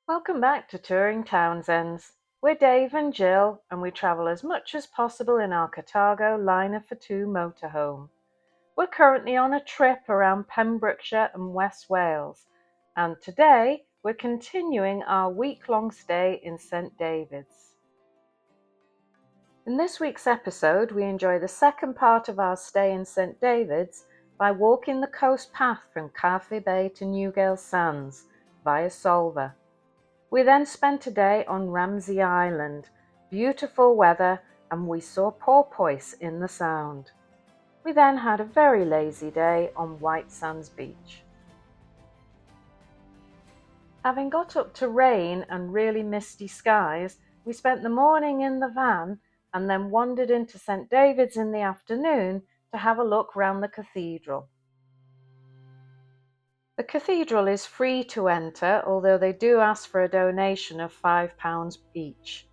Welcome back to Touring Townsends. We're Dave and Jill, and we travel as much as possible in our Carthago liner for two motorhome. We're currently on a trip around Pembrokeshire and West Wales, and today we're continuing our week-long stay in St David's. In this week's episode, we enjoy the second part of our stay in St David's by walking the coast path from Caerfai Bay to Newgale Sands via Solva. We then spent a day on Ramsey Island, beautiful weather, and we saw porpoise in the sound. We then had a very lazy day on White Sands Beach. Having got up to rain and really misty skies, we spent the morning in the van and then wandered into St David's in the afternoon to have a look round the cathedral. The cathedral is free to enter, although they do ask for a donation of £5 each.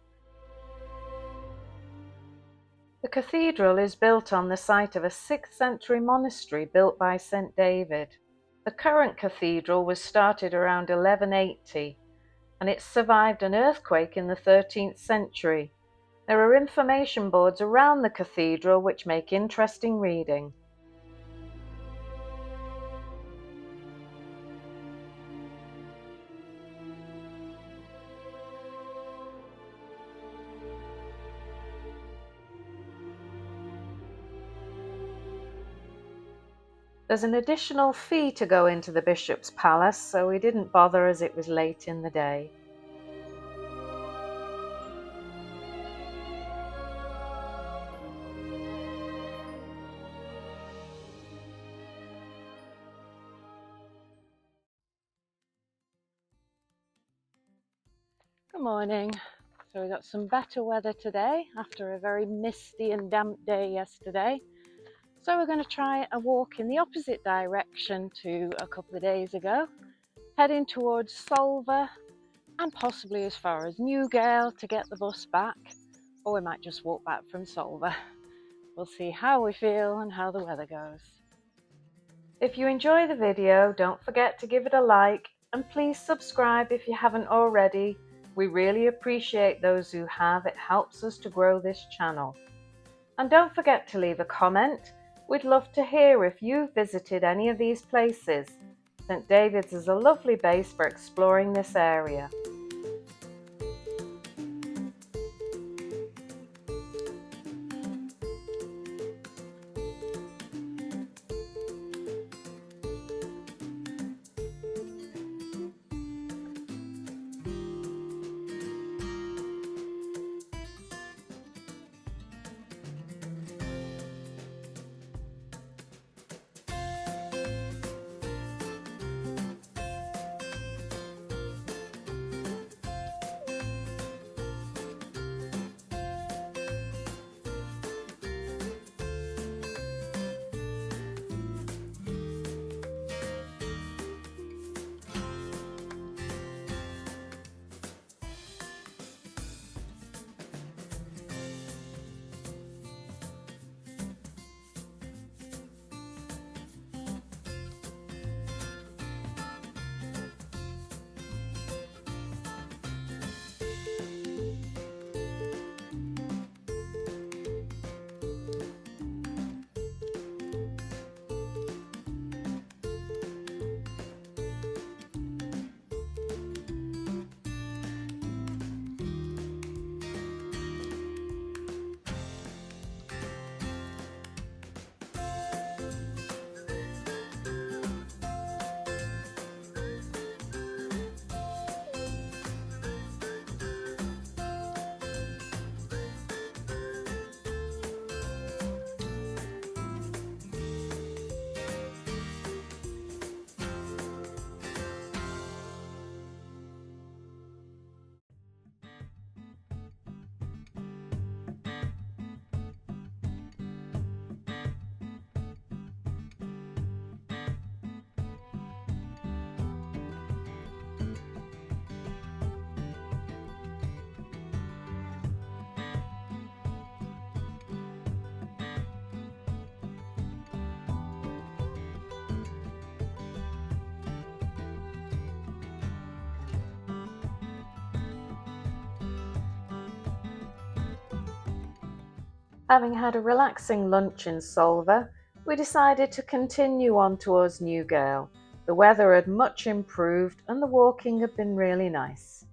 The cathedral is built on the site of a 6th century monastery built by St David. The current cathedral was started around 1180 and it survived an earthquake in the 13th century. There are information boards around the cathedral which make interesting reading. There's an additional fee to go into the Bishop's Palace, so we didn't bother as it was late in the day. Good morning. So we got some better weather today after a very misty and damp day yesterday. So we're going to try a walk in the opposite direction to a couple of days ago, heading towards Solva and possibly as far as Newgale to get the bus back, or we might just walk back from Solva. We'll see how we feel and how the weather goes. If you enjoy the video, don't forget to give it a like and please subscribe if you haven't already. We really appreciate those who have. It helps us to grow this channel. And don't forget to leave a comment. We'd love to hear if you've visited any of these places. St David's is a lovely base for exploring this area. Having had a relaxing lunch in Solva, we decided to continue on towards Newgale. The weather had much improved and the walking had been really nice.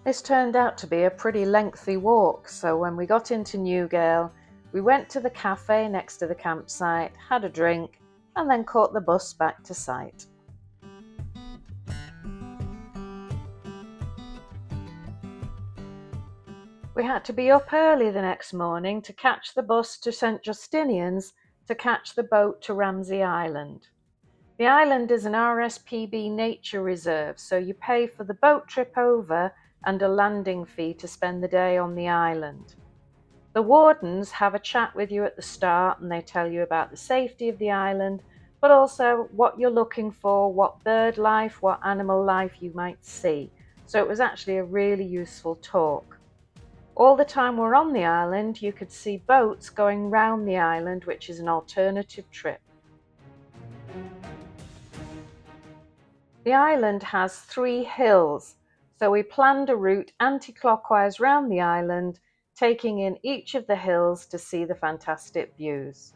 This turned out to be a pretty lengthy walk, so when we got into Newgale, we went to the cafe next to the campsite, had a drink, and then caught the bus back to site. We had to be up early the next morning to catch the bus to St Justinians to catch the boat to Ramsey Island. The island is an RSPB nature reserve, so you pay for the boat trip over and a landing fee to spend the day on the island. The wardens have a chat with you at the start and they tell you about the safety of the island, but also what you're looking for, what bird life, what animal life you might see. So it was actually a really useful talk. All the time we're on the island, you could see boats going round the island, which is an alternative trip. The island has 3 hills, so we planned a route anti-clockwise round the island, taking in each of the hills to see the fantastic views.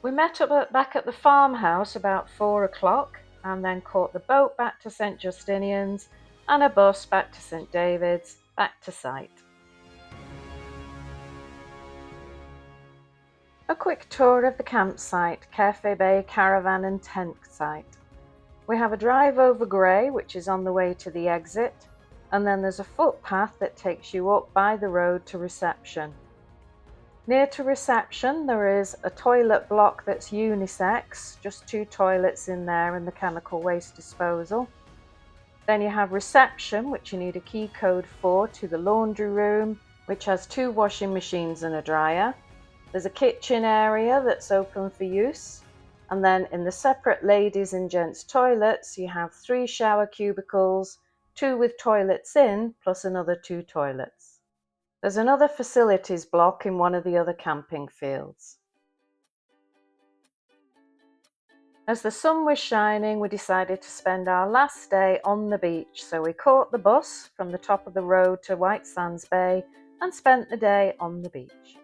We met up back at the farmhouse about 4 o'clock and then caught the boat back to St Justinians and a bus back to St David's, back to site. A quick tour of the campsite, Caerfai Bay Caravan and Tent site. We have a drive over Grey, which is on the way to the exit, and then there's a footpath that takes you up by the road to reception. Near to reception there is a toilet block that's unisex, just 2 toilets in there and the chemical waste disposal. Then you have reception, which you need a key code for, to the laundry room, which has 2 washing machines and a dryer. There's a kitchen area that's open for use, and then in the separate ladies' and gents' toilets you have 3 shower cubicles, 2 with toilets in, plus another 2 toilets. There's another facilities block in one of the other camping fields. As the sun was shining, we decided to spend our last day on the beach, so we caught the bus from the top of the road to White Sands Bay and spent the day on the beach.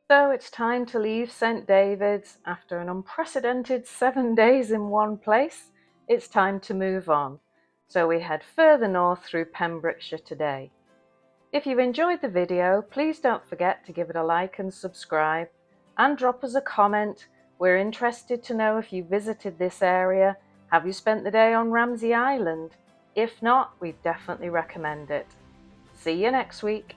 So it's time to leave St David's. After an unprecedented 7 days in one place, it's time to move on. So we head further north through Pembrokeshire today. If you've enjoyed the video, please don't forget to give it a like and subscribe, and drop us a comment. We're interested to know if you visited this area. Have you spent the day on Ramsey Island? If not, we definitely recommend it. See you next week.